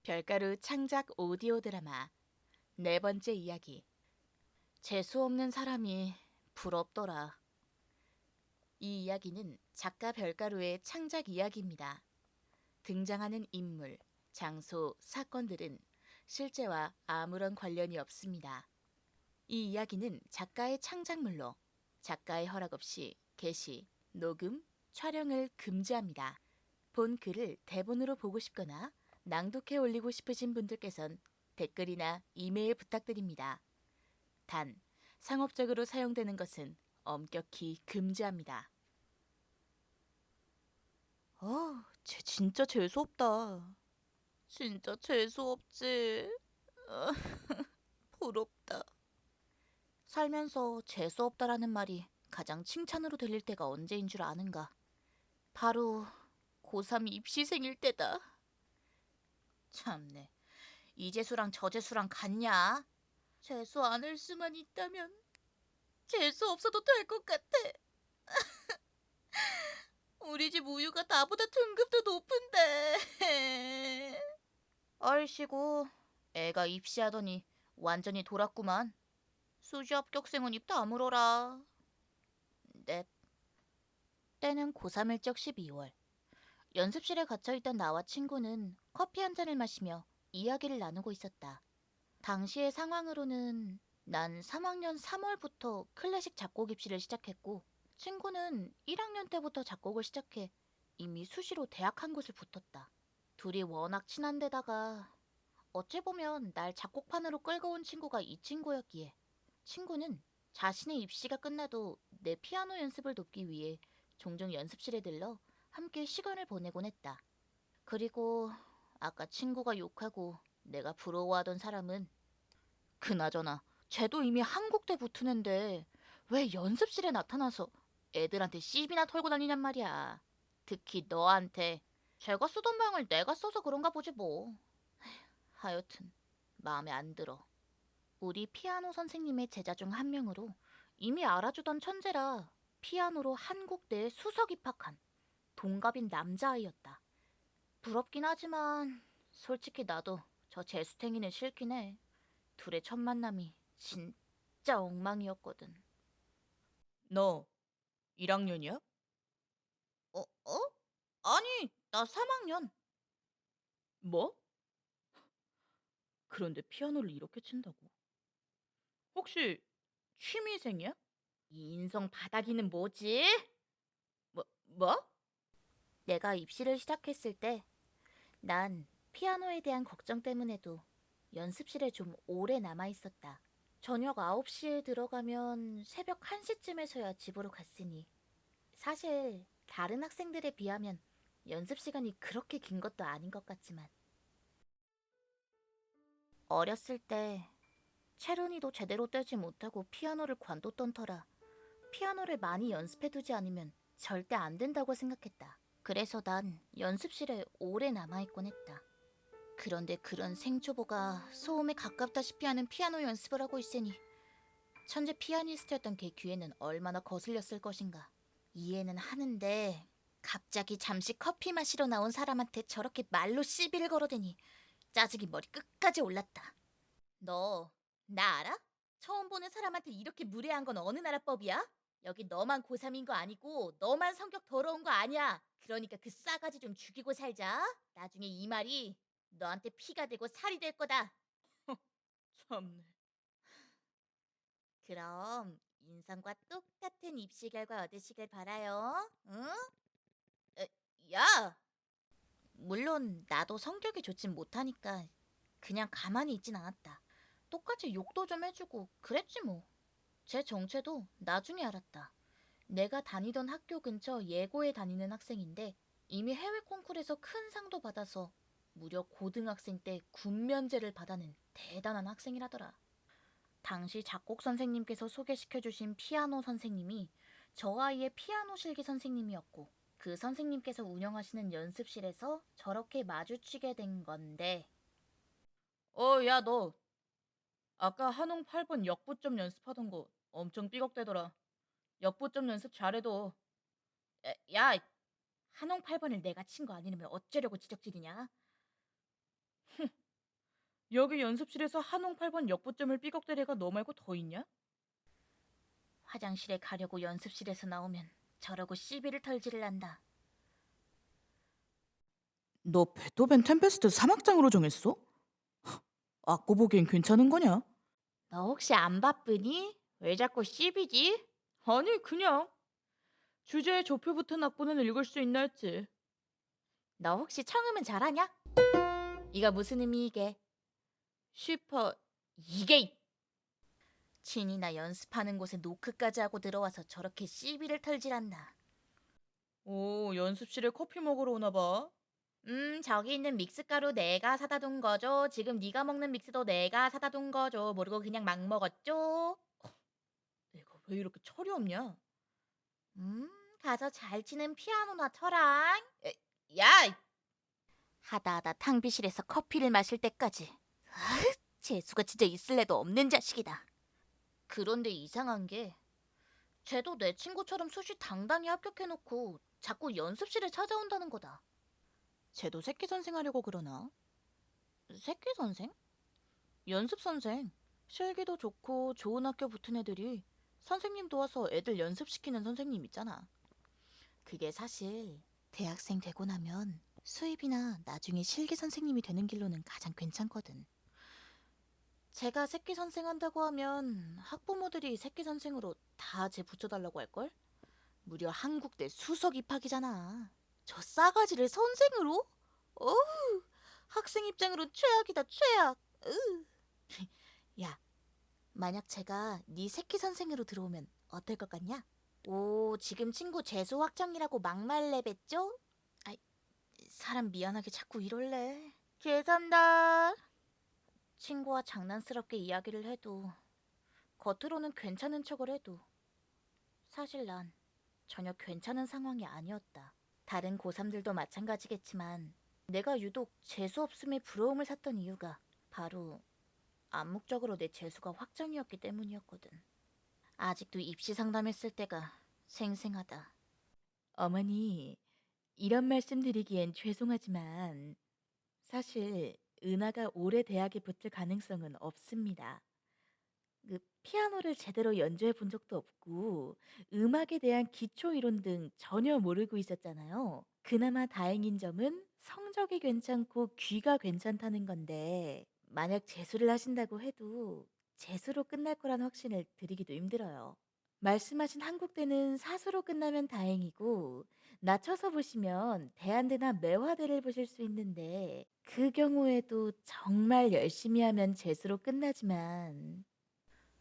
별가루 창작 오디오 드라마 네 번째 이야기. 재수 없는 사람이 부럽더라. 이 이야기는 작가 별가루의 창작 이야기입니다. 등장하는 인물, 장소, 사건들은 실제와 아무런 관련이 없습니다. 이 이야기는 작가의 창작물로 작가의 허락 없이 게시, 녹음, 촬영을 금지합니다. 본 글을 대본으로 보고 싶거나 낭독해 올리고 싶으신 분들께선 댓글이나 이메일 부탁드립니다. 단, 상업적으로 사용되는 것은 엄격히 금지합니다. 쟤 진짜 재수없다. 진짜 재수없지. 부럽다. 살면서 재수없다라는 말이 가장 칭찬으로 들릴 때가 언제인 줄 아는가. 바로 고3 입시생일 때다. 참네. 이 재수랑 저 재수랑 같냐? 재수 않을 수만 있다면 재수 없어도 될 것 같아. 우리 집 우유가 나보다 등급도 높은데. 얼씨구, 애가 입시하더니 완전히 돌았구만. 수시 합격생은 입 다물어라. 넵. 때는 고3 일적 12월. 연습실에 갇혀있던 나와 친구는 커피 한 잔을 마시며 이야기를 나누고 있었다. 당시의 상황으로는 난 3학년 3월부터 클래식 작곡 입시를 시작했고 친구는 1학년 때부터 작곡을 시작해 이미 수시로 대학 한 곳을 붙었다. 둘이 워낙 친한 데다가 어찌 보면 날 작곡판으로 끌고 온 친구가 이 친구였기에 친구는 자신의 입시가 끝나도 내 피아노 연습을 돕기 위해 종종 연습실에 들러 함께 시간을 보내곤 했다. 그리고 아까 친구가 욕하고 내가 부러워하던 사람은 그나저나 쟤도 이미 한국대 붙으는데 왜 연습실에 나타나서 애들한테 시비나 털고 다니냔 말이야. 특히 너한테. 쟤가 쓰던 방을 내가 써서 그런가 보지 뭐. 하여튼 마음에 안 들어. 우리 피아노 선생님의 제자 중 한 명으로 이미 알아주던 천재라 피아노로 한국대에 수석 입학한 동갑인 남자아이였다. 부럽긴 하지만 솔직히 나도 저 재수탱이는 싫긴 해. 둘의 첫 만남이 진짜 엉망이었거든. 너 1학년이야? 어? 아니, 나 3학년. 뭐? 그런데 피아노를 이렇게 친다고? 혹시 취미생이야? 이 인성 바닥이는 뭐지? 뭐? 내가 입시를 시작했을 때 난 피아노에 대한 걱정 때문에도 연습실에 좀 오래 남아 있었다. 저녁 9시에 들어가면 새벽 1시쯤에서야 집으로 갔으니 사실 다른 학생들에 비하면 연습 시간이 그렇게 긴 것도 아닌 것 같지만 어렸을 때 체르니도 제대로 떼지 못하고 피아노를 관뒀던 터라 피아노를 많이 연습해두지 않으면 절대 안 된다고 생각했다. 그래서 난 연습실에 오래 남아있곤 했다. 그런데 그런 생초보가 소음에 가깝다시피 하는 피아노 연습을 하고 있으니 천재 피아니스트였던 걔 귀에는 얼마나 거슬렸을 것인가. 이해는 하는데 갑자기 잠시 커피 마시러 나온 사람한테 저렇게 말로 시비를 걸어대니 짜증이 머리 끝까지 올랐다. 너 나 알아? 처음 보는 사람한테 이렇게 무례한 건 어느 나라 법이야? 여기 너만 고3인 거 아니고 너만 성격 더러운 거 아니야. 그러니까 그 싸가지 좀 죽이고 살자. 나중에 이 말이 너한테 피가 되고 살이 될 거다. 참네. 그럼 인성과 똑같은 입시 결과 얻으시길 바라요. 응? 에, 야! 물론 나도 성격이 좋진 못하니까 그냥 가만히 있진 않았다. 똑같이 욕도 좀 해주고 그랬지 뭐. 제 정체도 나중에 알았다. 내가 다니던 학교 근처 예고에 다니는 학생인데 이미 해외 콩쿠르에서 큰 상도 받아서 무려 고등학생 때 군면제를 받아낸 대단한 학생이라더라. 당시 작곡 선생님께서 소개시켜주신 피아노 선생님이 저 아이의 피아노 실기 선생님이었고 그 선생님께서 운영하시는 연습실에서 저렇게 마주치게 된 건데 야, 너 아까 한홍 8번 역부점 연습하던 거 엄청 삐걱대더라. 역부점 연습 잘해도 야, 한홍 8번을 내가 친 거 아니면 어쩌려고 지적질이냐? 여기 연습실에서 한홍 8번 역부점을 삐걱댈 애가 너 말고 더 있냐? 화장실에 가려고 연습실에서 나오면 저러고 시비를 털지를 한다. 너 베토벤 템페스트 3악장으로 정했어? 악보 보기엔 괜찮은 거냐? 너 혹시 안 바쁘니? 왜 자꾸 시비지? 아니 그냥 주제에 조표 붙은 악보는 읽을 수 있나 했지. 너 혹시 청음은 잘하냐? 이거 무슨 의미이게? 슈퍼 이게 친이나 연습하는 곳에 노크까지 하고 들어와서 저렇게 시비를 털질한다. 오 연습실에 커피 먹으러 오나 봐. 저기 있는 믹스가루 내가 사다 둔 거죠. 지금 네가 먹는 믹스도 내가 사다 둔 거죠. 모르고 그냥 막 먹었죠. 내가 왜 이렇게 철이 없냐? 가서 잘 치는 피아노나 쳐라. 야! 하다 탕비실에서 커피를 마실 때까지. 재수가 진짜 있을래도 없는 자식이다. 그런데 이상한 게 쟤도 내 친구처럼 수시 당당히 합격해놓고 자꾸 연습실에 찾아온다는 거다. 쟤도 새끼 선생 하려고 그러나? 새끼 선생? 연습 선생. 실기도 좋고 좋은 학교 붙은 애들이 선생님 도와서 애들 연습시키는 선생님 있잖아. 그게 사실 대학생 되고 나면 수입이나 나중에 실기 선생님이 되는 길로는 가장 괜찮거든. 제가 새끼 선생 한다고 하면 학부모들이 새끼 선생으로 다 쟤 붙여달라고 할걸? 무려 한국대 수석 입학이잖아. 저 싸가지를 선생으로? 어우, 학생 입장으로 최악이다, 최악. 으. 야, 만약 제가 네 새끼 선생으로 들어오면 어떨 것 같냐? 오, 지금 친구 재수 확정이라고 막말 내뱉죠? 아이, 사람 미안하게 자꾸 이럴래. 죄송합니다. 친구와 장난스럽게 이야기를 해도 겉으로는 괜찮은 척을 해도 사실 난 전혀 괜찮은 상황이 아니었다. 다른 고3들도 마찬가지겠지만 내가 유독 재수 없음에 부러움을 샀던 이유가 바로 암묵적으로 내 재수가 확정이었기 때문이었거든. 아직도 입시 상담했을 때가 생생하다. 어머니, 이런 말씀 드리기엔 죄송하지만 사실 은하가 올해 대학에 붙을 가능성은 없습니다. 피아노를 제대로 연주해 본 적도 없고 음악에 대한 기초 이론 등 전혀 모르고 있었잖아요. 그나마 다행인 점은 성적이 괜찮고 귀가 괜찮다는 건데 만약 재수를 하신다고 해도 재수로 끝날 거란 확신을 드리기도 힘들어요. 말씀하신 한국대는 사수로 끝나면 다행이고 낮춰서 보시면 대한대나 매화대를 보실 수 있는데 그 경우에도 정말 열심히 하면 재수로 끝나지만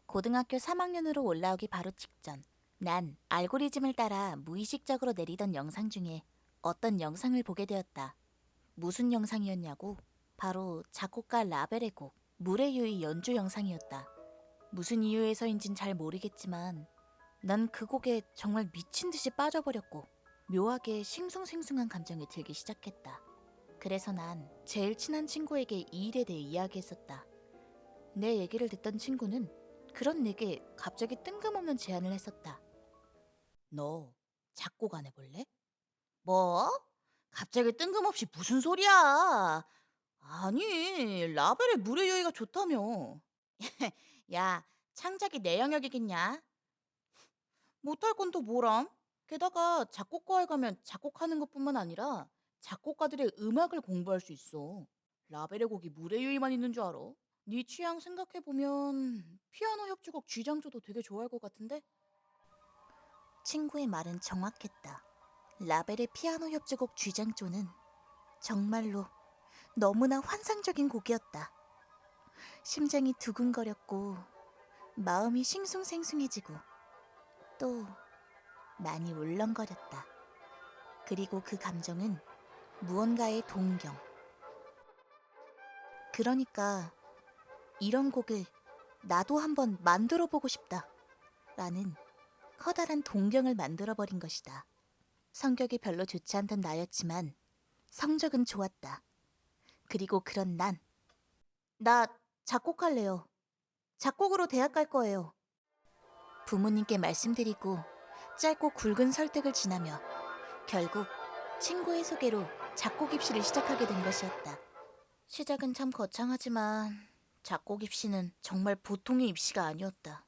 고등학교 3학년으로 올라오기 바로 직전, 난 알고리즘을 따라 무의식적으로 내리던 영상 중에 어떤 영상을 보게 되었다. 무슨 영상이었냐고? 바로 작곡가 라벨의 곡 물의 유의 연주 영상이었다. 무슨 이유에서인진 잘 모르겠지만 난 그 곡에 정말 미친 듯이 빠져버렸고 묘하게 싱숭생숭한 감정이 들기 시작했다. 그래서 난 제일 친한 친구에게 이 일에 대해 이야기했었다. 내 얘기를 듣던 친구는 그런 내게 갑자기 뜬금없는 제안을 했었다. 너 작곡 안 해볼래? 뭐? 갑자기 뜬금없이 무슨 소리야? 아니, 라벨의 물의 여유가 좋다며. 야, 창작이 내 영역이겠냐? 못할 건 또 뭐람? 게다가 작곡과에 가면 작곡하는 것뿐만 아니라 작곡가들의 음악을 공부할 수 있어. 라벨의 곡이 물의 유의만 있는 줄 알아? 네 취향 생각해보면 피아노 협주곡 쥐장조도 되게 좋아할 것 같은데? 친구의 말은 정확했다. 라벨의 피아노 협주곡 쥐장조는 정말로 너무나 환상적인 곡이었다. 심장이 두근거렸고 마음이 싱숭생숭해지고 또 많이 울렁거렸다. 그리고 그 감정은 무언가의 동경. 그러니까 이런 곡을 나도 한번 만들어 보고 싶다. 라는 커다란 동경을 만들어버린 것이다. 성격이 별로 좋지 않던 나였지만 성적은 좋았다. 그리고 그런 나 작곡할래요. 작곡으로 대학 갈 거예요. 부모님께 말씀드리고 짧고 굵은 설득을 지나며 결국 친구의 소개로 작곡 입시를 시작하게 된 것이었다. 시작은 참 거창하지만 작곡 입시는 정말 보통의 입시가 아니었다.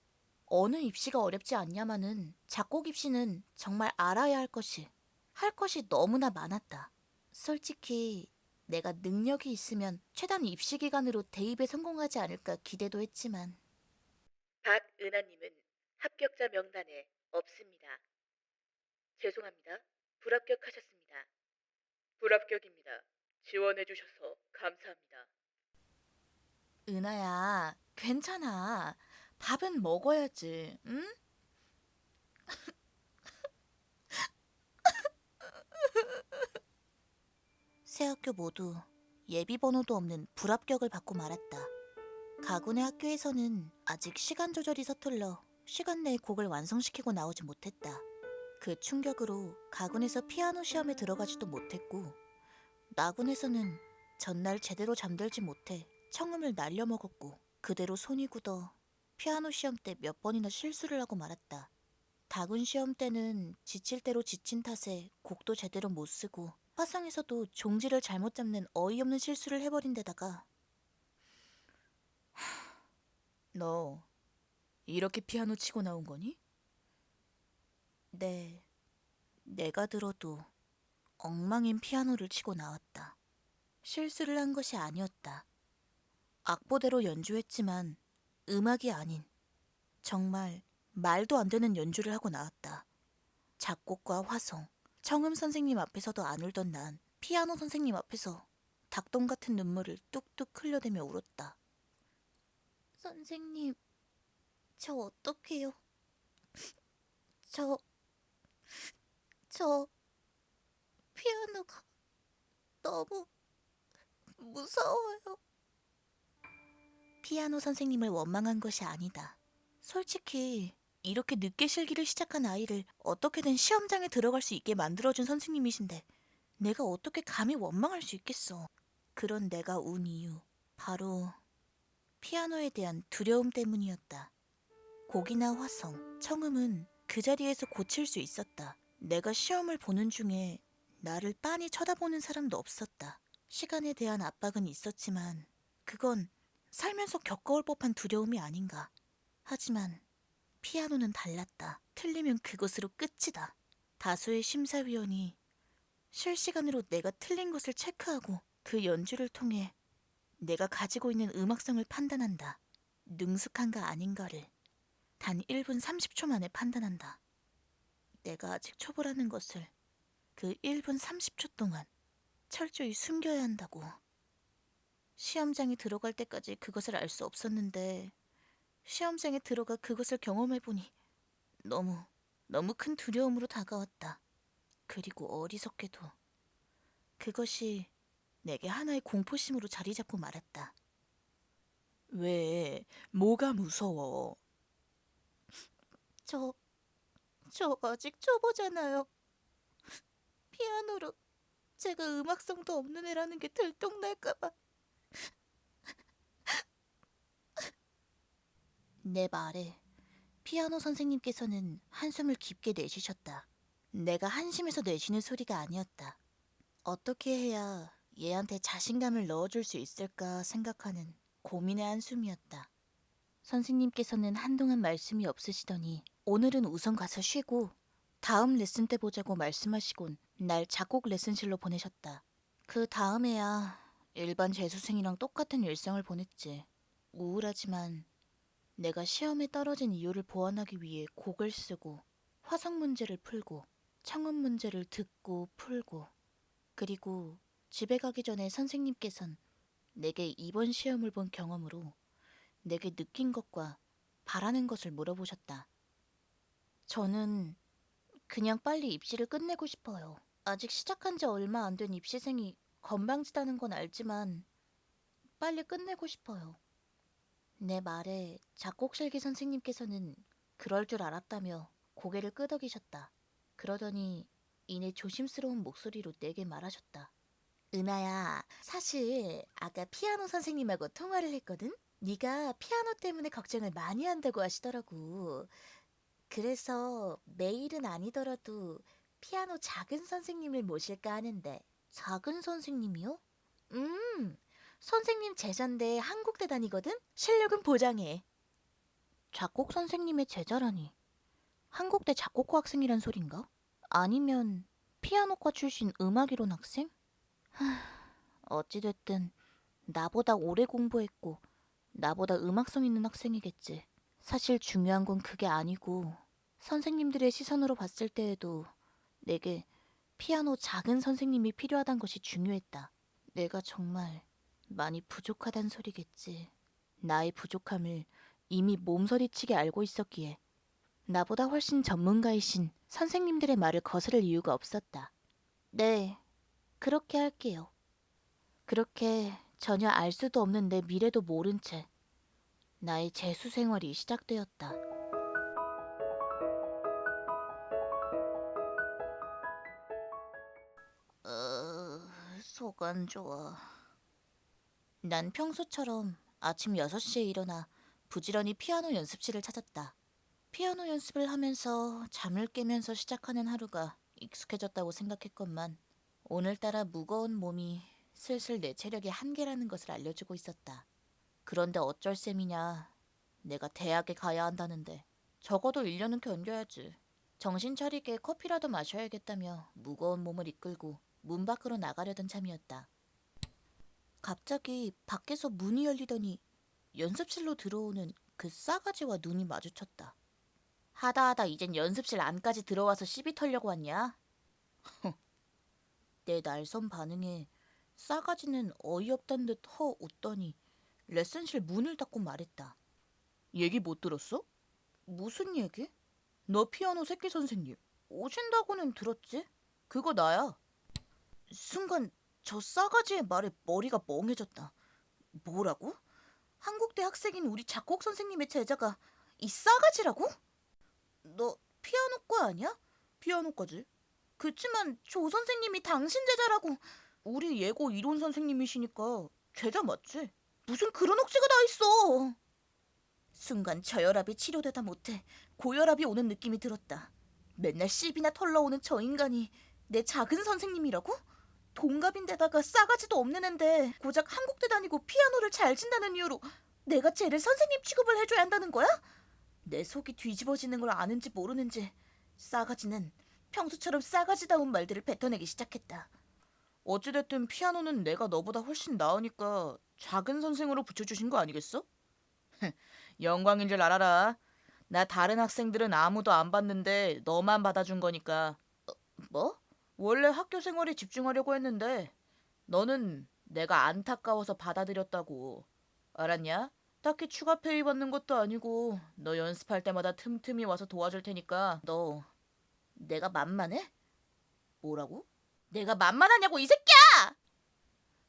어느 입시가 어렵지 않냐마는 작곡 입시는 정말 알아야 할 것이 너무나 많았다. 솔직히 내가 능력이 있으면 최단 입시 기간으로 대입에 성공하지 않을까 기대도 했지만 박은하님은 합격자 명단에 없습니다. 죄송합니다. 불합격하셨습니다. 불합격입니다. 지원해주셔서 감사합니다. 은하야, 괜찮아. 밥은 먹어야지, 응? 새 학교 모두 예비 번호도 없는 불합격을 받고 말았다. 가군의 학교에서는 아직 시간 조절이 서툴러 시간 내에 곡을 완성시키고 나오지 못했다. 그 충격으로 가군에서 피아노 시험에 들어가지도 못했고 나군에서는 전날 제대로 잠들지 못해 청음을 날려먹었고 그대로 손이 굳어 피아노 시험 때 몇 번이나 실수를 하고 말았다. 다군 시험 때는 지칠 대로 지친 탓에 곡도 제대로 못 쓰고 화성에서도 종지를 잘못 잡는 어이없는 실수를 해버린 데다가 너 이렇게 피아노 치고 나온 거니? 네, 내가 들어도 엉망인 피아노를 치고 나왔다. 실수를 한 것이 아니었다. 악보대로 연주했지만 음악이 아닌 정말 말도 안 되는 연주를 하고 나왔다. 작곡과 화성, 청음 선생님 앞에서도 안 울던 난 피아노 선생님 앞에서 닭똥 같은 눈물을 뚝뚝 흘려대며 울었다. 선생님, 저 어떡해요? 저, 저 피아노가 너무 무서워요. 피아노 선생님을 원망한 것이 아니다. 솔직히 이렇게 늦게 실기를 시작한 아이를 어떻게든 시험장에 들어갈 수 있게 만들어준 선생님이신데 내가 어떻게 감히 원망할 수 있겠어. 그런 내가 운 이유, 바로 피아노에 대한 두려움 때문이었다. 곡이나 화성, 청음은 그 자리에서 고칠 수 있었다. 내가 시험을 보는 중에 나를 빤히 쳐다보는 사람도 없었다. 시간에 대한 압박은 있었지만 그건 살면서 겪어올 법한 두려움이 아닌가. 하지만 피아노는 달랐다. 틀리면 그것으로 끝이다. 다수의 심사위원이 실시간으로 내가 틀린 것을 체크하고 그 연주를 통해 내가 가지고 있는 음악성을 판단한다. 능숙한가 아닌가를 단 1분 30초 만에 판단한다. 내가 아직 초보라는 것을 그 1분 30초 동안 철저히 숨겨야 한다고. 시험장에 들어갈 때까지 그것을 알 수 없었는데 시험장에 들어가 그것을 경험해보니 너무 큰 두려움으로 다가왔다. 그리고 어리석게도 그것이 내게 하나의 공포심으로 자리 잡고 말았다. 왜? 뭐가 무서워? 저 아직 초보잖아요. 피아노로 제가 음악성도 없는 애라는 게 들통날까봐. 내 말에 피아노 선생님께서는 한숨을 깊게 내쉬셨다. 내가 한심해서 내쉬는 소리가 아니었다. 어떻게 해야 얘한테 자신감을 넣어줄 수 있을까 생각하는 고민의 한숨이었다. 선생님께서는 한동안 말씀이 없으시더니 오늘은 우선 가서 쉬고 다음 레슨 때 보자고 말씀하시곤 날 작곡 레슨실로 보내셨다. 그 다음에야 일반 재수생이랑 똑같은 일상을 보냈지. 우울하지만 내가 시험에 떨어진 이유를 보완하기 위해 곡을 쓰고 화성 문제를 풀고 청음 문제를 듣고 풀고 그리고 집에 가기 전에 선생님께선 내게 이번 시험을 본 경험으로 내게 느낀 것과 바라는 것을 물어보셨다. 저는 그냥 빨리 입시를 끝내고 싶어요. 아직 시작한 지 얼마 안 된 입시생이 건방지다는 건 알지만 빨리 끝내고 싶어요. 내 말에 작곡실기 선생님께서는 그럴 줄 알았다며 고개를 끄덕이셨다. 그러더니 이내 조심스러운 목소리로 내게 말하셨다. 은하야, 사실 아까 피아노 선생님하고 통화를 했거든? 네가 피아노 때문에 걱정을 많이 한다고 하시더라고. 그래서 매일은 아니더라도 피아노 작은 선생님을 모실까 하는데. 작은 선생님이요? 음, 선생님 제자인데 한국대 다니거든? 실력은 보장해. 작곡 선생님의 제자라니. 한국대 작곡과 학생이란 소린가? 아니면 피아노과 출신 음악이론 학생? 어찌됐든 나보다 오래 공부했고 나보다 음악성 있는 학생이겠지. 사실 중요한 건 그게 아니고 선생님들의 시선으로 봤을 때에도 내게 피아노 작은 선생님이 필요하단 것이 중요했다. 내가 정말 많이 부족하단 소리겠지. 나의 부족함을 이미 몸서리치게 알고 있었기에 나보다 훨씬 전문가이신 선생님들의 말을 거스를 이유가 없었다. 네, 그렇게 할게요. 그렇게 전혀 알 수도 없는 내 미래도 모른 채 나의 재수 생활이 시작되었다. 속 안 좋아. 난 평소처럼 아침 6시에 일어나 부지런히 피아노 연습실을 찾았다. 피아노 연습을 하면서 잠을 깨면서 시작하는 하루가 익숙해졌다고 생각했건만 오늘따라 무거운 몸이 슬슬 내 체력의 한계라는 것을 알려주고 있었다. 그런데 어쩔 셈이냐. 내가 대학에 가야 한다는데 적어도 1년은 견뎌야지. 정신 차리게 커피라도 마셔야겠다며 무거운 몸을 이끌고 문 밖으로 나가려던 참이었다. 갑자기 밖에서 문이 열리더니 연습실로 들어오는 그 싸가지와 눈이 마주쳤다. 하다하다 이젠 연습실 안까지 들어와서 시비 털려고 왔냐? 내 날선 반응에 싸가지는 어이없단 듯 허 웃더니 레슨실 문을 닫고 말했다. 얘기 못 들었어? 무슨 얘기? 너 피아노 새끼 선생님 오신다고는 들었지? 그거 나야. 순간 저 싸가지의 말에 머리가 멍해졌다. 뭐라고? 한국대 학생인 우리 작곡 선생님의 제자가 이 싸가지라고? 너 피아노과 아니야? 피아노과지. 그치만 조 선생님이 당신 제자라고. 우리 예고 이론 선생님이시니까 제자 맞지? 무슨 그런 억지가 다 있어. 순간 저혈압이 치료되다 못해 고혈압이 오는 느낌이 들었다. 맨날 시비나 털러오는 저 인간이 내 작은 선생님이라고? 동갑인데다가 싸가지도 없는 앤데 고작 한국대 다니고 피아노를 잘 친다는 이유로 내가 쟤를 선생님 취급을 해줘야 한다는 거야? 내 속이 뒤집어지는 걸 아는지 모르는지 싸가지는 평소처럼 싸가지다운 말들을 뱉어내기 시작했다. 어찌됐든 피아노는 내가 너보다 훨씬 나으니까 작은 선생으로 붙여주신 거 아니겠어? 영광인 줄 알아라. 나 다른 학생들은 아무도 안 받는데 너만 받아준 거니까. 뭐? 원래 학교 생활에 집중하려고 했는데 너는 내가 안타까워서 받아들였다고. 알았냐? 딱히 추가 페이 받는 것도 아니고 너 연습할 때마다 틈틈이 와서 도와줄 테니까 너 내가 만만해? 뭐라고? 내가 만만하냐고 이 새끼야!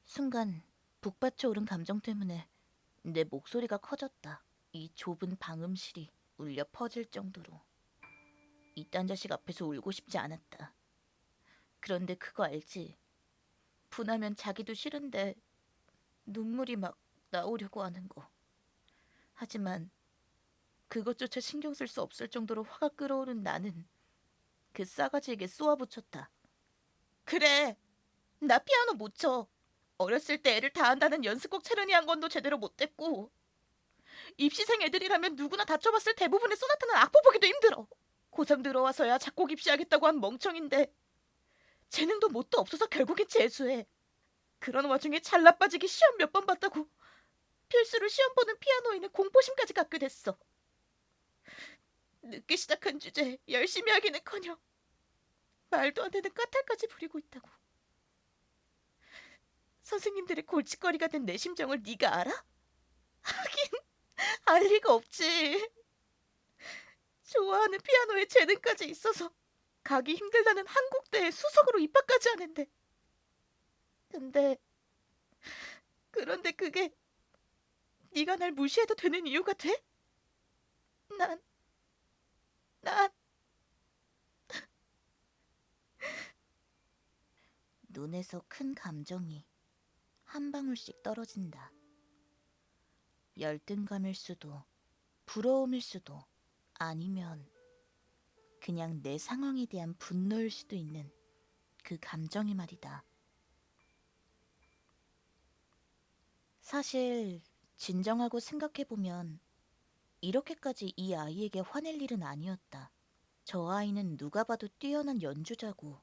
순간 북받쳐 오른 감정 때문에 내 목소리가 커졌다. 이 좁은 방음실이 울려 퍼질 정도로. 이딴 자식 앞에서 울고 싶지 않았다. 그런데 그거 알지? 분하면 자기도 싫은데 눈물이 막 나오려고 하는 거. 하지만 그것조차 신경 쓸 수 없을 정도로 화가 끓어오른 나는 그 싸가지에게 쏘아붙였다. 그래, 나 피아노 못 쳐. 어렸을 때 애를 다 한다는 연습곡 체르니 한 건도 제대로 못 됐고 입시생 애들이라면 누구나 다쳐봤을 대부분의 소나타는 악보 보기도 힘들어. 고3 들어와서야 작곡 입시하겠다고 한 멍청인데 재능도 뭣도 없어서 결국엔 재수해. 그런 와중에 잘나빠지기 시험 몇 번 봤다고 필수로 시험 보는 피아노에는 공포심까지 갖게 됐어. 늦게 시작한 주제 열심히 하기는커녕 말도 안 되는 까탈까지 부리고 있다고. 선생님들의 골칫거리가 된 내 심정을 네가 알아? 하긴 알 리가 없지. 좋아하는 피아노에 재능까지 있어서 가기 힘들다는 한국대에 수석으로 입학까지 하는데. 그런데 그게 네가 날 무시해도 되는 이유가 돼? 난 눈에서 큰 감정이 한 방울씩 떨어진다. 열등감일 수도, 부러움일 수도, 아니면 그냥 내 상황에 대한 분노일 수도 있는 그 감정이 말이다. 사실 진정하고 생각해보면 이렇게까지 이 아이에게 화낼 일은 아니었다. 저 아이는 누가 봐도 뛰어난 연주자고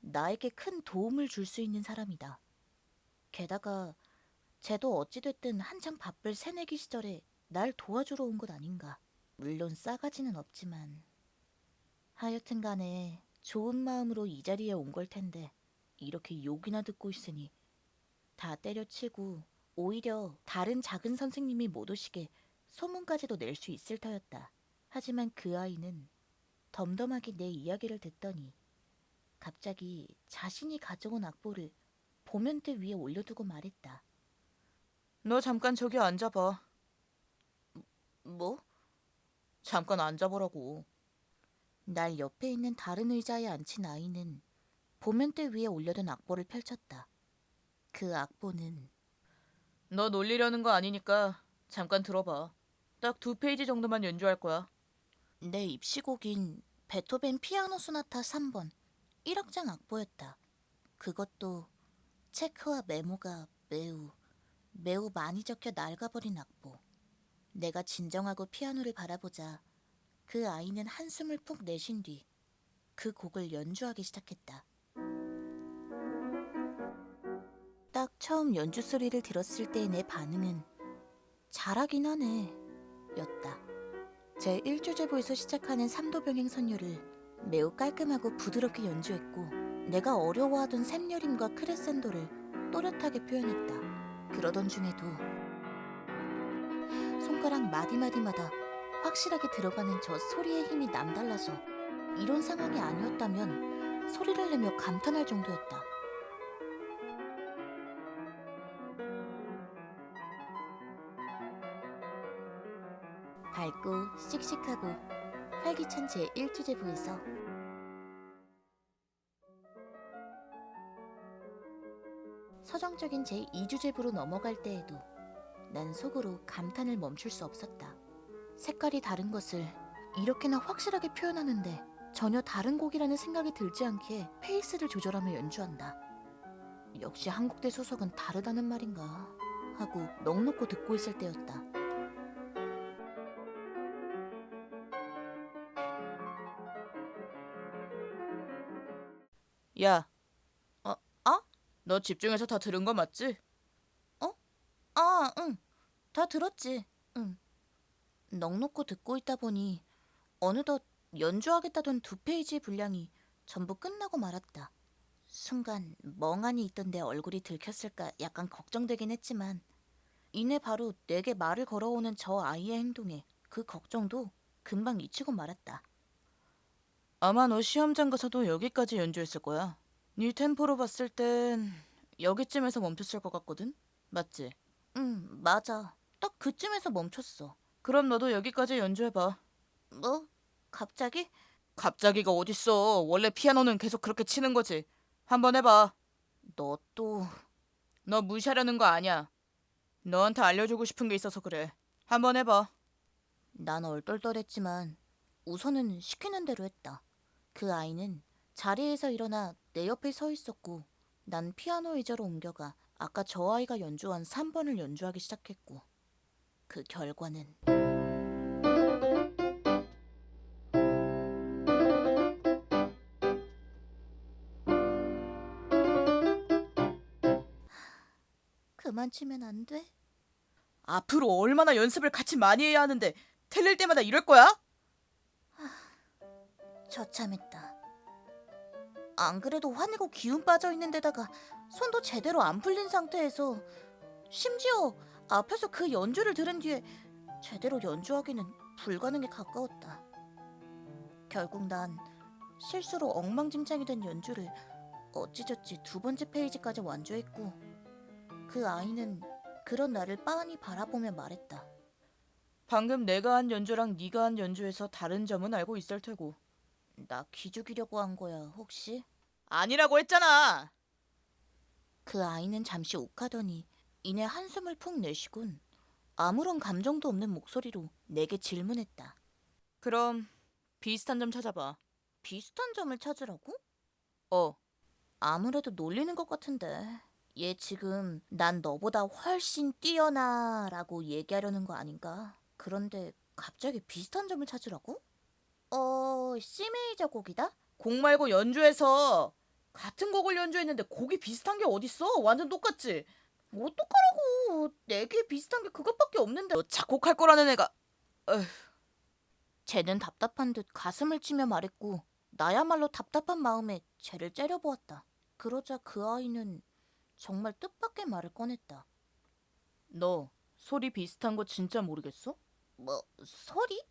나에게 큰 도움을 줄 수 있는 사람이다. 게다가 쟤도 어찌됐든 한창 바쁠 새내기 시절에 날 도와주러 온 것 아닌가. 물론 싸가지는 없지만 하여튼 간에 좋은 마음으로 이 자리에 온 걸 텐데 이렇게 욕이나 듣고 있으니 다 때려치고 오히려 다른 작은 선생님이 못 오시게 소문까지도 낼 수 있을 터였다. 하지만 그 아이는 덤덤하게 내 이야기를 듣더니 갑자기 자신이 가져온 악보를 보면대 위에 올려두고 말했다. 너 잠깐 저기 앉아봐. 뭐? 잠깐 앉아보라고. 날 옆에 있는 다른 의자에 앉힌 아이는 보면대 위에 올려둔 악보를 펼쳤다. 그 악보는 너 놀리려는 거 아니니까 잠깐 들어봐. 딱 2페이지 정도만 연주할 거야. 내 입시곡인 베토벤 피아노 소나타 3번 1악장 악보였다. 그것도 체크와 메모가 매우 많이 적혀 낡아버린 악보. 내가 진정하고 피아노를 바라보자 그 아이는 한숨을 푹 내쉰 뒤 그 곡을 연주하기 시작했다. 딱 처음 연주 소리를 들었을 때의 내 반응은 잘하긴 하네 였다. 제 1주제부에서 시작하는 3도 병행 선율을 매우 깔끔하고 부드럽게 연주했고 내가 어려워하던 샘여림과 크레센도를 또렷하게 표현했다. 그러던 중에도 손가락 마디마디마다 확실하게 들어가는 저 소리의 힘이 남달라서 이런 상황이 아니었다면 소리를 내며 감탄할 정도였다. 밝고 씩씩하고 활기찬 제 1주제부에서 서정적인 제 2주제부로 넘어갈 때에도 난 속으로 감탄을 멈출 수 없었다. 색깔이 다른 것을 이렇게나 확실하게 표현하는데 전혀 다른 곡이라는 생각이 들지 않게 페이스를 조절하며 연주한다. 역시 한국대 소속은 다르다는 말인가 하고 넋 놓고 듣고 있을 때였다. 야, 어? 너 집중해서 다 들은 거 맞지? 어? 응. 다 들었지. 응. 넋 놓고 듣고 있다 보니 어느덧 연주하겠다던 2페이지 분량이 전부 끝나고 말았다. 순간 멍하니 있던 내 얼굴이 들켰을까 약간 걱정되긴 했지만 이내 바로 내게 말을 걸어오는 저 아이의 행동에 그 걱정도 금방 잊히고 말았다. 아마 너 시험장 가서도 여기까지 연주했을 거야. 네 템포로 봤을 땐 여기쯤에서 멈췄을 것 같거든? 맞지? 응, 맞아. 딱 그쯤에서 멈췄어. 그럼 너도 여기까지 연주해봐. 뭐? 갑자기? 갑자기가 어딨어. 원래 피아노는 계속 그렇게 치는 거지. 한번 해봐. 너 또... 너 무시하려는 거 아니야. 너한테 알려주고 싶은 게 있어서 그래. 한번 해봐. 난 얼떨떨했지만 우선은 시키는 대로 했다. 그 아이는 자리에서 일어나 내 옆에 서 있었고 난 피아노 의자로 옮겨가 아까 저 아이가 연주한 3번을 연주하기 시작했고 그 결과는 그만 치면 안 돼? 앞으로 얼마나 연습을 같이 많이 해야 하는데 틀릴 때마다 이럴 거야? 처참했다. 안 그래도 화내고 기운 빠져 있는 데다가 손도 제대로 안 풀린 상태에서 심지어 앞에서 그 연주를 들은 뒤에 제대로 연주하기는 불가능에 가까웠다. 결국 난 실수로 엉망진창이 된 연주를 어찌저찌 2번째 페이지까지 완주했고 그 아이는 그런 나를 빤히 바라보며 말했다. 방금 내가 한 연주랑 네가 한 연주에서 다른 점은 알고 있을 테고 나 기죽이려고 한 거야 혹시? 아니라고 했잖아. 그 아이는 잠시 욱하더니 이내 한숨을 푹 내쉬곤 아무런 감정도 없는 목소리로 내게 질문했다. 그럼 비슷한 점 찾아봐. 비슷한 점을 찾으라고? 아무래도 놀리는 것 같은데 얘 지금 난 너보다 훨씬 뛰어나라고 얘기하려는 거 아닌가? 그런데 갑자기 비슷한 점을 찾으라고? C 메이저 곡이다? 곡 말고 연주해서 같은 곡을 연주했는데 곡이 비슷한 게 어딨어? 완전 똑같지? 어떡하라고? 내 귀에 비슷한 게 그것밖에 없는데 너 작곡할 거라는 애가 어휴. 쟤는 답답한 듯 가슴을 치며 말했고 나야말로 답답한 마음에 쟤를 째려보았다. 그러자 그 아이는 정말 뜻밖의 말을 꺼냈다. 너 소리 비슷한 거 진짜 모르겠어? 뭐 소리?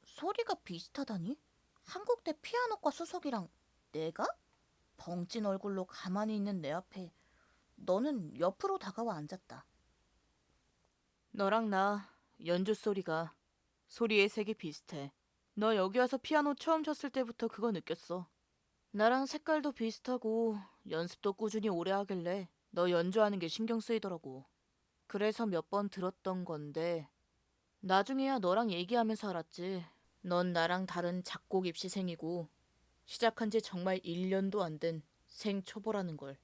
소리가 비슷하다니? 한국대 피아노과 수석이랑 내가? 벙찐 얼굴로 가만히 있는 내 앞에 너는 옆으로 다가와 앉았다. 너랑 나 연주 소리의 색이 비슷해. 너 여기 와서 피아노 처음 쳤을 때부터 그거 느꼈어. 나랑 색깔도 비슷하고 연습도 꾸준히 오래 하길래 너 연주하는 게 신경 쓰이더라고. 그래서 몇 번 들었던 건데 나중에야 너랑 얘기하면서 알았지. 넌 나랑 다른 작곡 입시생이고 시작한 지 정말 1년도 안 된 생초보라는 걸.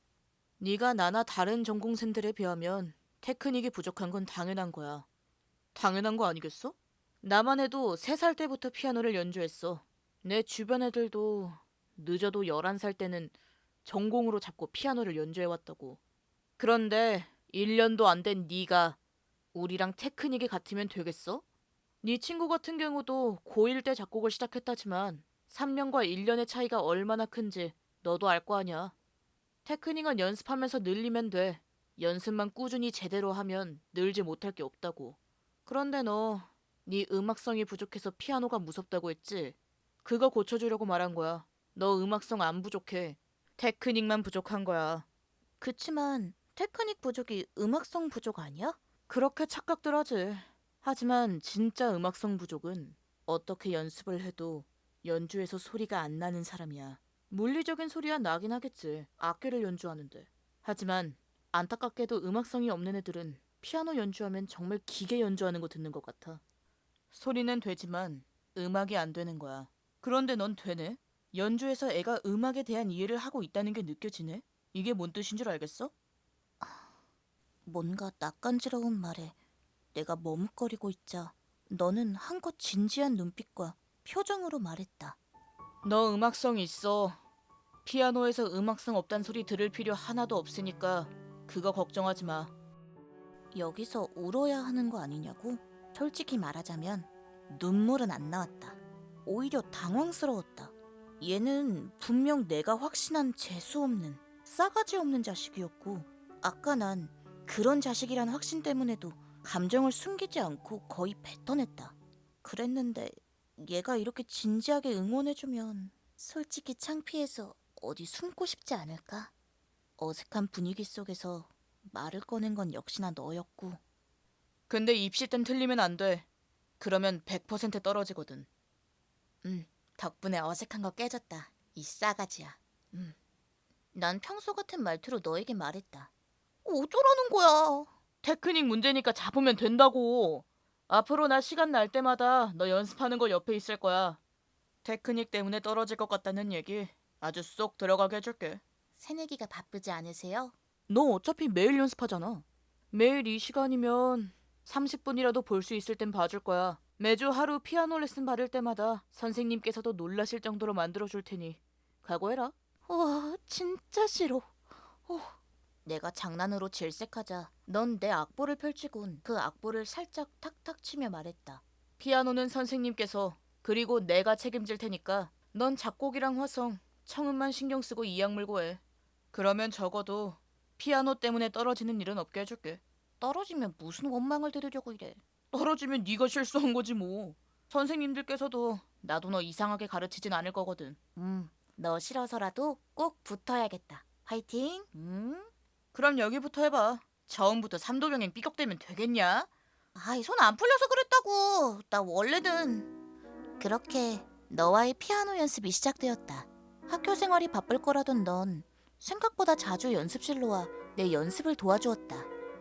네가 나나 다른 전공생들에 비하면 테크닉이 부족한 건 당연한 거야. 당연한 거 아니겠어? 나만 해도 3살 때부터 피아노를 연주했어. 내 주변 애들도 늦어도 11살 때는 전공으로 잡고 피아노를 연주해왔다고. 그런데 1년도 안 된 네가 우리랑 테크닉이 같으면 되겠어? 네 친구 같은 경우도 고1 때 작곡을 시작했다지만 3년과 1년의 차이가 얼마나 큰지 너도 알 거 아냐. 테크닉은 연습하면서 늘리면 돼. 연습만 꾸준히 제대로 하면 늘지 못할 게 없다고. 그런데 네 음악성이 부족해서 피아노가 무섭다고 했지? 그거 고쳐주려고 말한 거야. 너 음악성 안 부족해. 테크닉만 부족한 거야. 그치만 테크닉 부족이 음악성 부족 아니야? 그렇게 착각들 하지. 하지만 진짜 음악성 부족은 어떻게 연습을 해도 연주에서 소리가 안 나는 사람이야. 물리적인 소리야 나긴 하겠지. 악기를 연주하는데. 하지만 안타깝게도 음악성이 없는 애들은 피아노 연주하면 정말 기계 연주하는 거 듣는 것 같아. 소리는 되지만 음악이 안 되는 거야. 그런데 넌 되네? 연주에서 애가 음악에 대한 이해를 하고 있다는 게 느껴지네? 이게 뭔 뜻인 줄 알겠어? 뭔가 낯간지러운 말에 내가 머뭇거리고 있자 너는 한껏 진지한 눈빛과 표정으로 말했다. 너 음악성 있어. 피아노에서 음악성 없단 소리 들을 필요 하나도 없으니까 그거 걱정하지 마. 여기서 울어야 하는 거 아니냐고? 솔직히 말하자면 눈물은 안 나왔다. 오히려 당황스러웠다. 얘는 분명 내가 확신한 재수없는 싸가지 없는 자식이었고 아까 난 그런 자식이란 확신 때문에도 감정을 숨기지 않고 거의 뱉어냈다. 그랬는데 얘가 이렇게 진지하게 응원해주면 솔직히 창피해서 어디 숨고 싶지 않을까? 어색한 분위기 속에서 말을 꺼낸 건 역시나 너였고. 근데 입시 땐 틀리면 안 돼. 그러면 100% 떨어지거든. 덕분에 어색한 거 깨졌다. 이 싸가지야. 난 평소 같은 말투로 너에게 말했다. 어쩌라는 거야? 테크닉 문제니까 잡으면 된다고. 앞으로 나 시간 날 때마다 너 연습하는 거 옆에 있을 거야. 테크닉 때문에 떨어질 것 같다는 얘기 아주 쏙 들어가게 해줄게. 새내기가 바쁘지 않으세요? 너 어차피 매일 연습하잖아. 매일 이 시간이면 30분이라도 볼 수 있을 땐 봐줄 거야. 매주 하루 피아노 레슨 받을 때마다 선생님께서도 놀라실 정도로 만들어줄 테니 각오해라. 와, 진짜 싫어. 내가 장난으로 질색하자 넌 내 악보를 펼치곤 그 악보를 살짝 탁탁 치며 말했다. 피아노는 선생님께서 그리고 내가 책임질 테니까 넌 작곡이랑 화성, 청음만 신경 쓰고 이악 물고 해. 그러면 적어도 피아노 때문에 떨어지는 일은 없게 해줄게. 떨어지면 무슨 원망을 들으려고 이래. 떨어지면 네가 실수한 거지 뭐. 선생님들께서도 나도 너 이상하게 가르치진 않을 거거든. 너 싫어서라도 꼭 붙어야겠다. 화이팅. 그럼 여기부터 해봐. 처음부터 삼도병행 삐걱대면 되겠냐? 아이, 손 안 풀려서 그랬다고. 나 원래는. 그렇게 너와의 피아노 연습이 시작되었다. 학교 생활이 바쁠 거라던 넌 생각보다 자주 연습실로 와 내 연습을 도와주었다.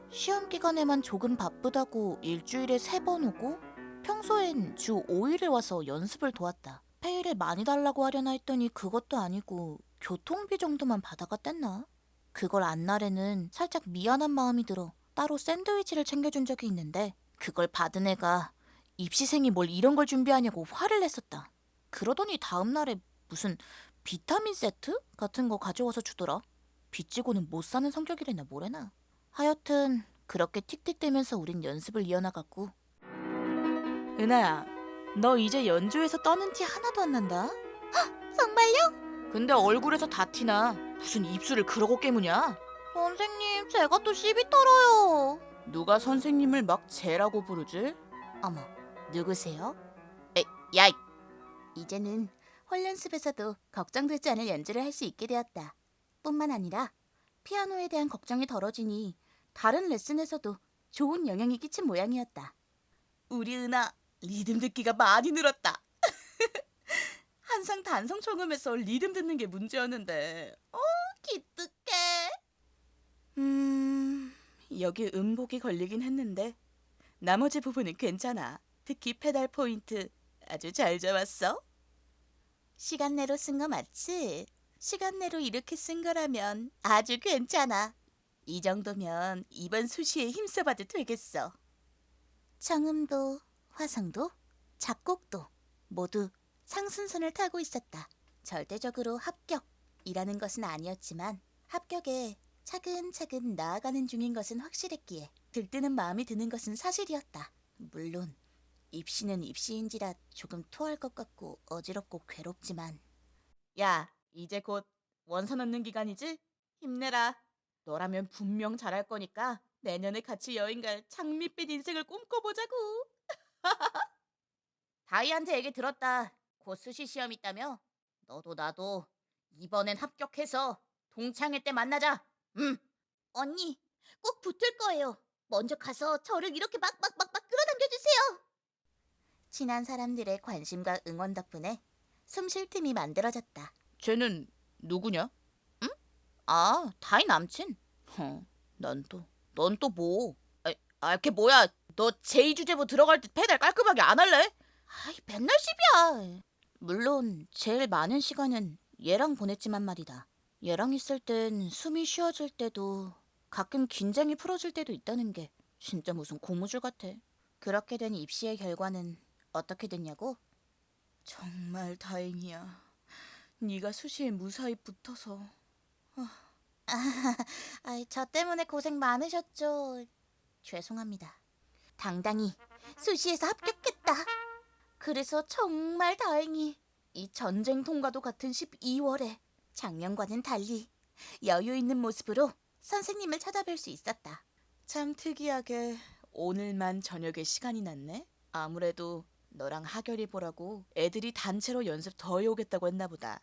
시험 기간에만 조금 바쁘다고 일주일에 3번 오고 평소엔 주 5일을 와서 연습을 도왔다. 페이를 많이 달라고 하려나 했더니 그것도 아니고 교통비 정도만 받아갔댔나? 그걸 안 날에는 살짝 미안한 마음이 들어 따로 샌드위치를 챙겨준 적이 있는데 그걸 받은 애가 입시생이 뭘 이런 걸 준비하냐고 화를 냈었다. 그러더니 다음 날에 무슨 비타민 세트 같은 거 가져와서 주더라. 빚지고는 못 사는 성격이래나 뭐래나. 하여튼 그렇게 틱틱대면서 우린 연습을 이어나갔고. 은하야, 너 이제 연주에서 떠는 티 하나도 안 난다? 정말요? 근데 얼굴에서 다 티나. 무슨 입술을 그러고 깨무냐? 선생님, 제가 또 시비 떨어요. 누가 선생님을 막 쟤라고 부르지? 어머, 누구세요? 야, 이제는 홀 연습에서도 걱정되지 않을 연주를 할 수 있게 되었다. 뿐만 아니라 피아노에 대한 걱정이 덜어지니 다른 레슨에서도 좋은 영향이 끼친 모양이었다. 우리 은하 리듬 듣기가 많이 늘었다. 항상 단성 청음에서 리듬 듣는 게 문제였는데. 기특해. 여기 음복이 걸리긴 했는데 나머지 부분은 괜찮아. 특히 페달 포인트 아주 잘 잡았어. 시간 내로 쓴 거 맞지? 시간 내로 이렇게 쓴 거라면 아주 괜찮아. 이 정도면 이번 수시에 힘써봐도 되겠어. 청음도, 화성도, 작곡도 모두 상승선을 타고 있었다. 절대적으로 합격이라는 것은 아니었지만 합격에 차근차근 나아가는 중인 것은 확실했기에 들뜨는 마음이 드는 것은 사실이었다. 물론 입시는 입시인지라 조금 토할 것 같고 어지럽고 괴롭지만 야, 이제 곧 원서 넣는 기간이지? 힘내라. 너라면 분명 잘할 거니까 내년에 같이 여행 갈 장밋빛 인생을 꿈꿔보자고. 다이한테 얘기 들었다. 곧 수시 시험 있다며? 너도 나도 이번엔 합격해서 동창회 때 만나자. 언니, 꼭 붙을 거예요. 먼저 가서 저를 이렇게 막 끌어당겨 주세요. 친한 사람들의 관심과 응원 덕분에 숨 쉴 틈이 만들어졌다. 쟤는 누구냐? 아, 다이 남친. 넌 또 뭐? 걔 뭐야? 너 제2주제부 들어갈 때 페달 깔끔하게 안 할래? 아이, 맨날 시비야. 물론 제일 많은 시간은 얘랑 보냈지만 말이다. 얘랑 있을 땐 숨이 쉬어질 때도 가끔 긴장이 풀어질 때도 있다는 게 진짜 무슨 고무줄 같아. 그렇게 된 입시의 결과는 어떻게 됐냐고? 정말 다행이야. 네가 수시에 무사히 붙어서. 저 때문에 고생 많으셨죠. 죄송합니다. 당당히 수시에서 합격했다. 그래서 정말 다행히 이 전쟁 통과도 같은 12월에 작년과는 달리 여유 있는 모습으로 선생님을 찾아뵐 수 있었다. 참 특이하게 오늘만 저녁에 시간이 났네. 아무래도 너랑 하결이 보라고 애들이 단체로 연습 더 해오겠다고 했나 보다.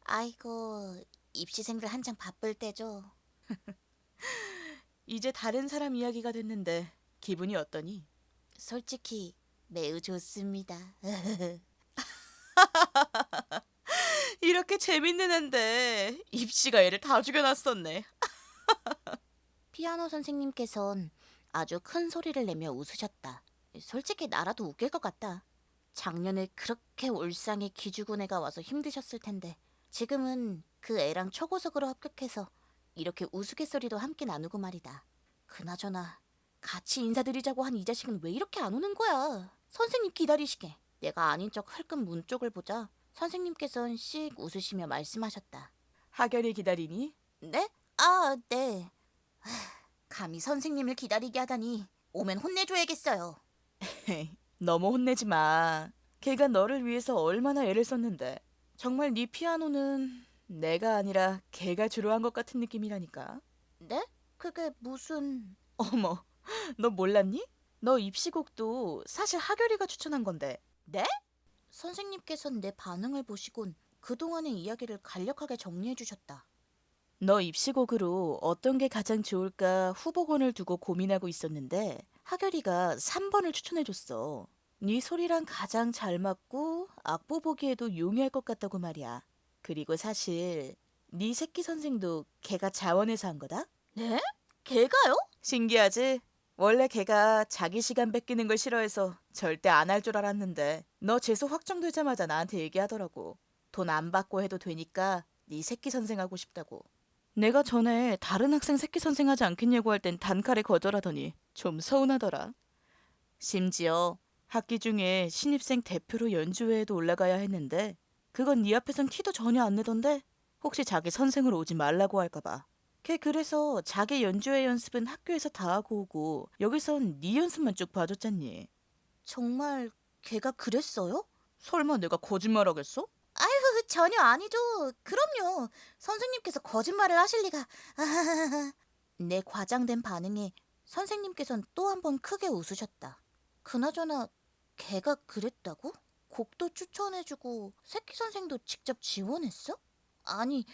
아이고, 입시생들 한창 바쁠 때죠. 이제 다른 사람 이야기가 됐는데 기분이 어떠니? 솔직히 매우 좋습니다. 이렇게 재밌는 앤데 입시가 애를 다 죽여놨었네. 피아노 선생님께선 아주 큰 소리를 내며 웃으셨다. 솔직히 나라도 웃길 것 같다. 작년에 그렇게 울상에 기죽은 애가 와서 힘드셨을 텐데 지금은 그 애랑 초고속으로 합격해서 이렇게 우스갯소리도 함께 나누고 말이다. 그나저나 같이 인사드리자고 한 이 자식은 왜 이렇게 안 오는 거야? 선생님 기다리시게. 내가 아닌 척 흘끔 문 쪽을 보자 선생님께서는 씩 웃으시며 말씀하셨다. 하결이 기다리니? 네? 네. 감히 선생님을 기다리게 하다니 오면 혼내줘야겠어요. 너무 혼내지 마. 걔가 너를 위해서 얼마나 애를 썼는데. 정말 네 피아노는 내가 아니라 걔가 주로 한 것 같은 느낌이라니까. 네? 그게 무슨... 어머, 너 몰랐니? 너 입시곡도 사실 하결이가 추천한 건데. 네? 선생님께서는 내 반응을 보시곤 그동안의 이야기를 간략하게 정리해 주셨다. 너 입시곡으로 어떤 게 가장 좋을까 후보군을 두고 고민하고 있었는데 하결이가 3번을 추천해줬어. 네 소리랑 가장 잘 맞고 악보 보기에도 용이할 것 같다고 말이야. 그리고 사실 네 새끼 선생도 걔가 자원해서 한 거다? 네? 걔가요? 신기하지? 원래 걔가 자기 시간 뺏기는 걸 싫어해서 절대 안 할 줄 알았는데 너 재수 확정되자마자 나한테 얘기하더라고. 돈 안 받고 해도 되니까 네 새끼 선생 하고 싶다고. 내가 전에 다른 학생 새끼 선생 하지 않겠냐고 할 땐 단칼에 거절하더니 좀 서운하더라. 심지어 학기 중에 신입생 대표로 연주회에도 올라가야 했는데 그건 네 앞에선 티도 전혀 안 내던데 혹시 자기 선생으로 오지 말라고 할까 봐. 걔 그래서 자기 연주회 연습은 학교에서 다 하고 오고 여기선 네 연습만 쭉 봐줬잖니. 정말 걔가 그랬어요? 설마 내가 거짓말하겠어? 전혀 아니죠. 그럼요. 선생님께서 거짓말을 하실 리가. 내 과장된 반응에 선생님께서는 또 한 번 크게 웃으셨다. 그나저나 걔가 그랬다고? 곡도 추천해주고 새끼 선생도 직접 지원했어? 아니,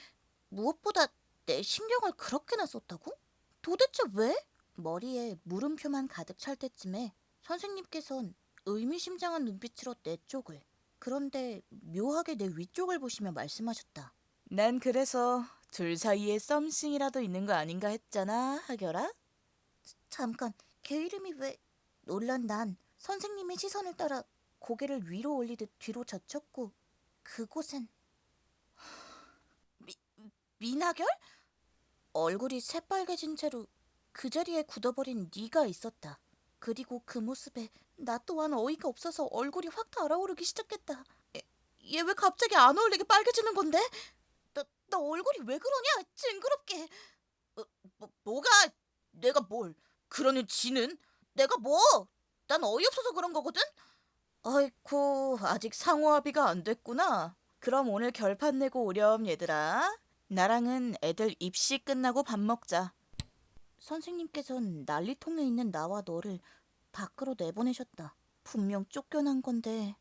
무엇보다 내 신경을 그렇게나 썼다고? 도대체 왜? 머리에 물음표만 가득 찰 때쯤에 선생님께선 의미심장한 눈빛으로 내 쪽을, 그런데 묘하게 내 위쪽을 보시며 말씀하셨다. 난 그래서 둘 사이에 썸씽이라도 있는 거 아닌가 했잖아, 하결아. 잠깐, 걔 이름이 왜... 놀란 난 선생님의 시선을 따라 고개를 위로 올리듯 뒤로 젖혔고 그곳엔 미, 미나결? 얼굴이 새빨개진 채로 그 자리에 굳어버린 네가 있었다. 그리고 그 모습에 나 또한 어이가 없어서 얼굴이 확 달아오르기 시작했다. 얘 왜 갑자기 안 어울리게 빨개지는 건데? 나 얼굴이 왜 그러냐? 징그럽게. 뭐가? 내가 뭘? 그러는 지는? 내가 뭐? 난 어이없어서 그런 거거든? 아이쿠, 아직 상호 합의가 안 됐구나. 그럼 오늘 결판 내고 오렴, 얘들아. 나랑은 애들 입시 끝나고 밥 먹자. 선생님께선 난리통에 있는 나와 너를 밖으로 내보내셨다. 분명 쫓겨난 건데,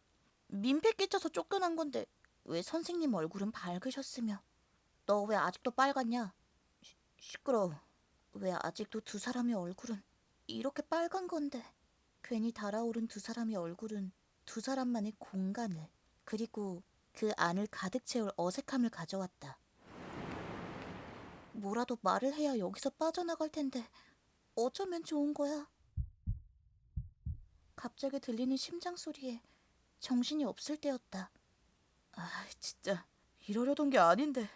민폐 끼쳐서 쫓겨난 건데 왜 선생님 얼굴은 밝으셨으며 너 왜 아직도 빨갛냐? 시끄러워. 왜 아직도 두 사람의 얼굴은 이렇게 빨간 건데? 괜히 달아오른 두 사람의 얼굴은 두 사람만의 공간을, 그리고 그 안을 가득 채울 어색함을 가져왔다. 뭐라도 말을 해야 여기서 빠져나갈 텐데 어쩌면 좋은 거야? 갑자기 들리는 심장 소리에 정신이 없을 때였다. 아, 진짜 이러려던 게 아닌데.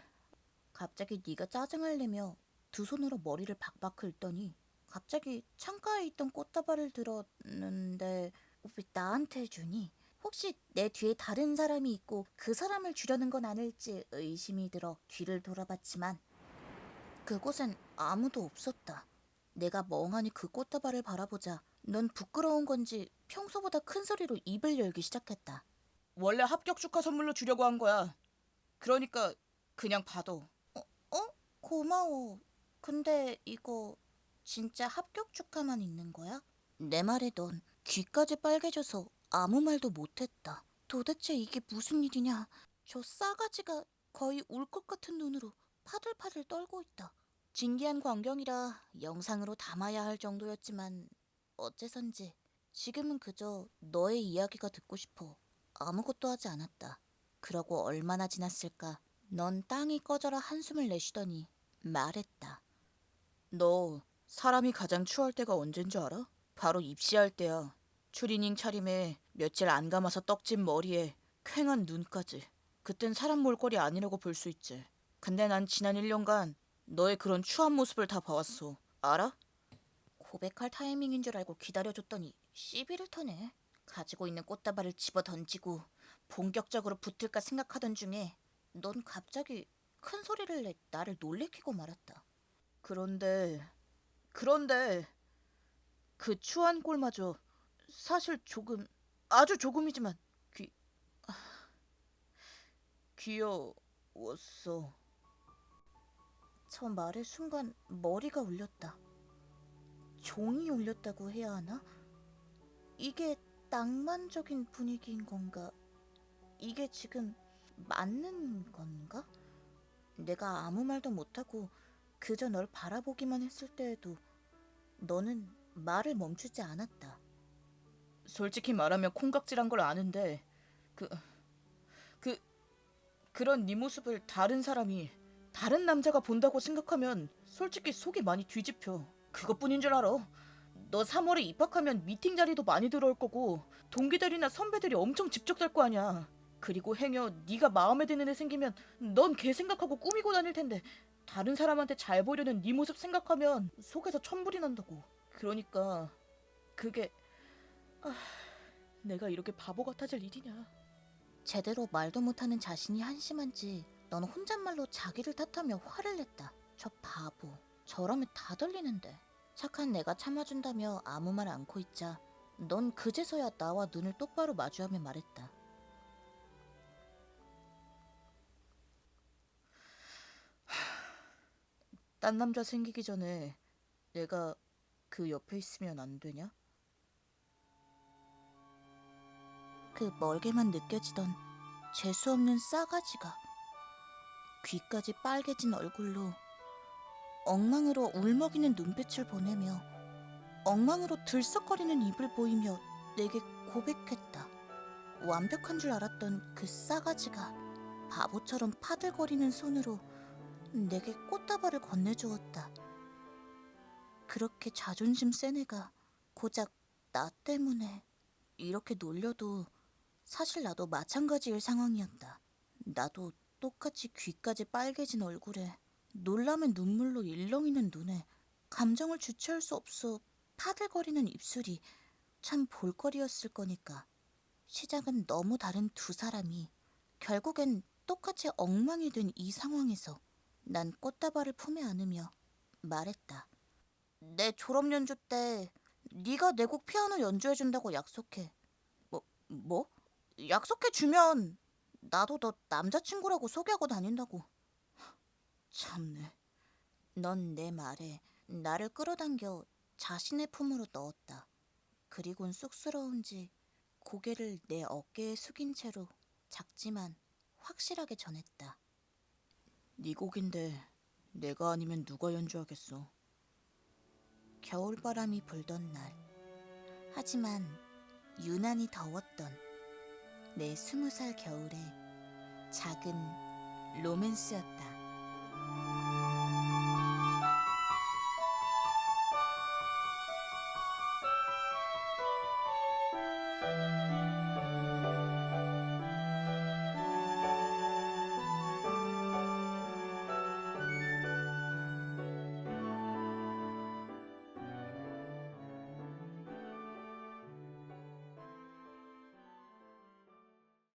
갑자기 네가 짜증을 내며 두 손으로 머리를 박박 긁더니 갑자기 창가에 있던 꽃다발을 들었는데 왜 나한테 주니? 혹시 내 뒤에 다른 사람이 있고 그 사람을 주려는 건 아닐지 의심이 들어 뒤를 돌아봤지만 그곳엔 아무도 없었다. 내가 멍하니 그 꽃다발을 바라보자 넌 부끄러운 건지 평소보다 큰 소리로 입을 열기 시작했다. 원래 합격 축하 선물로 주려고 한 거야. 그러니까 그냥 받아. 고마워. 근데 이거 진짜 합격 축하만 있는 거야? 내 말에 넌 귀까지 빨개져서 아무 말도 못했다. 도대체 이게 무슨 일이냐? 저 싸가지가 거의 울 것 같은 눈으로 파들파들 떨고 있다. 진기한 광경이라 영상으로 담아야 할 정도였지만 어째선지 지금은 그저 너의 이야기가 듣고 싶어 아무것도 하지 않았다. 그러고 얼마나 지났을까? 넌 땅이 꺼져라 한숨을 내쉬더니 말했다. 너 사람이 가장 추할 때가 언젠 줄 알아? 바로 입시할 때야. 추리닝 차림에 며칠 안 감아서 떡진 머리에 퀭한 눈까지. 그땐 사람 몰골이 아니라고 볼 수 있지. 근데 난 지난 1년간 너의 그런 추한 모습을 다 봐왔어. 알아? 고백할 타이밍인 줄 알고 기다려줬더니 시비를 터네. 가지고 있는 꽃다발을 집어 던지고 본격적으로 붙을까 생각하던 중에 넌 갑자기 큰 소리를 내 나를 놀래키고 말았다. 그런데 그 추한 꼴마저 사실 조금, 아주 조금이지만 귀여웠어. 저 말의 순간 머리가 울렸다. 종이 울렸다고 해야 하나? 이게 낭만적인 분위기인 건가? 이게 지금 맞는 건가? 내가 아무 말도 못하고 그저 널 바라보기만 했을 때에도 너는 말을 멈추지 않았다. 솔직히 말하면 콩깍지란 걸 아는데 그, 그, 그런 네 모습을 다른 사람이, 다른 남자가 본다고 생각하면 솔직히 속이 많이 뒤집혀. 그것뿐인 줄 알아. 너 3월에 입학하면 미팅 자리도 많이 들어올 거고 동기들이나 선배들이 엄청 집적될 거 아니야. 그리고 행여 네가 마음에 드는 애 생기면 넌 걔 생각하고 꾸미고 다닐 텐데 다른 사람한테 잘 보이려는 네 모습 생각하면 속에서 천불이 난다고. 그러니까 그게 내가 이렇게 바보 같아질 일이냐. 제대로 말도 못하는 자신이 한심한지 넌 혼잣말로 자기를 탓하며 화를 냈다. 저 바보. 저러면 다 들리는데. 착한 내가 참아준다며 아무 말 않고 있자 넌 그제서야 나와 눈을 똑바로 마주하며 말했다. 딴 남자 생기기 전에 내가 그 옆에 있으면 안 되냐? 그 멀게만 느껴지던 재수없는 싸가지가 귀까지 빨개진 얼굴로 엉망으로 울먹이는 눈빛을 보내며 엉망으로 들썩거리는 입을 보이며 내게 고백했다. 완벽한 줄 알았던 그 싸가지가 바보처럼 파들거리는 손으로 내게 꽃다발을 건네주었다. 그렇게 자존심 센 애가 고작 나 때문에 이렇게 놀려도 사실 나도 마찬가지일 상황이었다. 나도 똑같이 귀까지 빨개진 얼굴에 놀라면 눈물로 일렁이는 눈에 감정을 주체할 수 없어 파들거리는 입술이 참 볼거리였을 거니까. 시작은 너무 다른 두 사람이 결국엔 똑같이 엉망이 된 이 상황에서 난 꽃다발을 품에 안으며 말했다. 내 졸업 연주 때 네가 내 곡 피아노 연주해준다고 약속해. 뭐? 약속해주면 나도 너 남자친구라고 소개하고 다닌다고. 참네. 넌 내 말에 나를 끌어당겨 자신의 품으로 넣었다. 그리곤 쑥스러운지 고개를 내 어깨에 숙인 채로 작지만 확실하게 전했다. 네 곡인데 내가 아니면 누가 연주하겠어. 겨울바람이 불던 날. 하지만 유난히 더웠던 내 20살 겨울의 작은 로맨스였다.